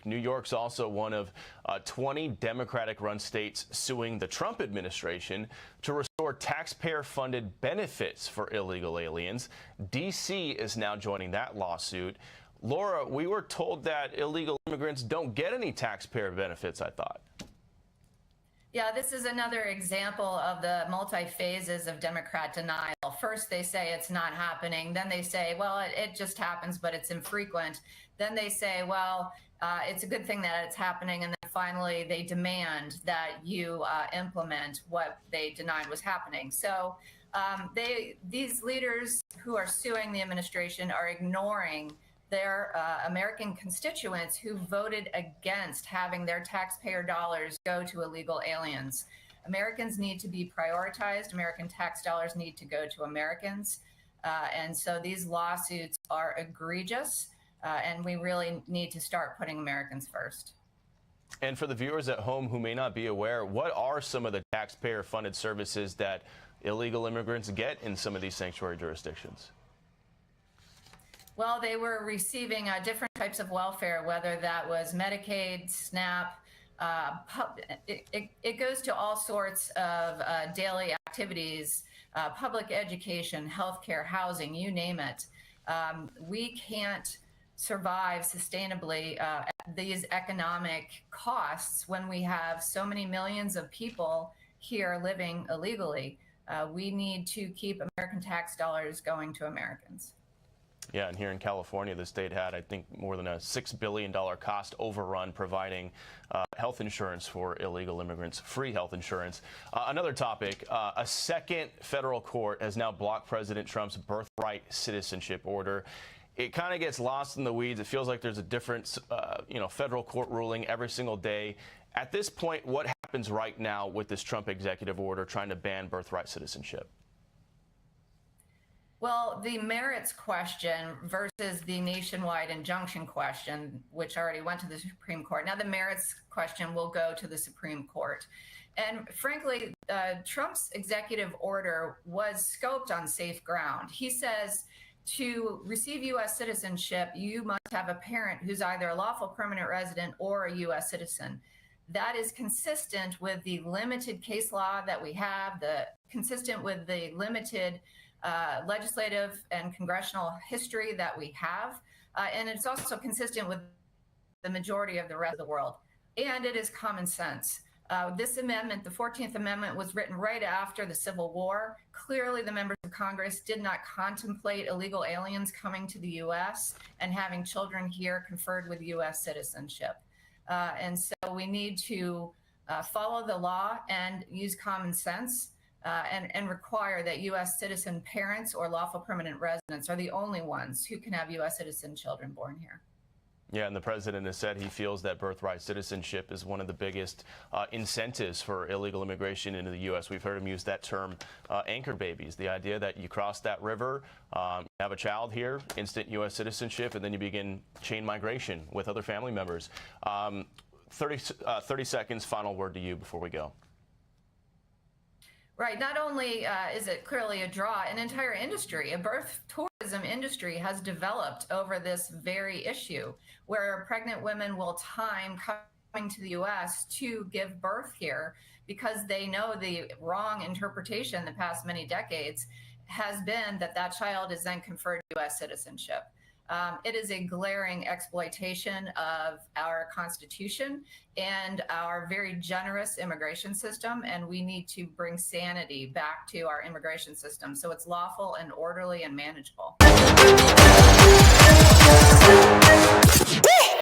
New York's also one of 20 Democratic-run states suing the Trump administration to restore taxpayer-funded benefits for illegal aliens. D.C. is now joining that lawsuit. Laura, we were told that illegal immigrants don't get any taxpayer benefits, I thought. Yeah, this is another example of the multi-phases of Democrat denial. First, they say it's not happening. Then they say, well, it just happens, but it's infrequent. Then they say, well, it's a good thing that it's happening. And then finally, they demand that you implement what they denied was happening. So these leaders who are suing the administration are ignoring their American constituents who voted against having their taxpayer dollars go to illegal aliens. Americans need to be prioritized. American tax dollars need to go to Americans. And so these lawsuits are egregious, and we really need to start putting Americans first. And for the viewers at home who may not be aware, what are some of the taxpayer-funded services that illegal immigrants get in some of these sanctuary jurisdictions? Well, they were receiving different types of welfare, whether that was Medicaid, SNAP. It goes to all sorts of daily activities, public education, healthcare, housing, you name it. We can't survive sustainably at these economic costs when we have so many millions of people here living illegally. We need to keep American tax dollars going to Americans. Yeah, and here in California, the state had, I think, more than a $6 billion cost overrun providing health insurance for illegal immigrants, free health insurance. Another topic, a second federal court has now blocked President Trump's birthright citizenship order. It kind of gets lost in the weeds. It feels like there's a different, federal court ruling every single day. At this point, what happens right now with this Trump executive order trying to ban birthright citizenship? Well, the merits question versus the nationwide injunction question, which already went to the Supreme Court. Now the merits question will go to the Supreme Court. And frankly, Trump's executive order was scoped on safe ground. He says to receive U.S. citizenship, you must have a parent who's either a lawful permanent resident or a U.S. citizen. That is consistent with the limited case law that we have, consistent with the limited legislative and congressional history that we have. And it's also consistent with the majority of the rest of the world. And it is common sense. This amendment, the 14th Amendment, was written right after the Civil War. Clearly, the members of Congress did not contemplate illegal aliens coming to the U.S. and having children here conferred with U.S. citizenship. And so we need to follow the law and use common sense. And require that U.S. citizen parents or lawful permanent residents are the only ones who can have U.S. citizen children born here. Yeah, and the president has said he feels that birthright citizenship is one of the biggest incentives for illegal immigration into the U.S. We've heard him use that term, anchor babies, the idea that you cross that river, have a child here, instant U.S. citizenship, and then you begin chain migration with other family members. 30 seconds, final word to you before we go. Right. Not only is it clearly a draw, an entire industry, a birth tourism industry has developed over this very issue, where pregnant women will time coming to the U.S. to give birth here because they know the wrong interpretation the past many decades has been that that child is then conferred U.S. citizenship. It is a glaring exploitation of our Constitution and our very generous immigration system, and we need to bring sanity back to our immigration system so it's lawful and orderly and manageable.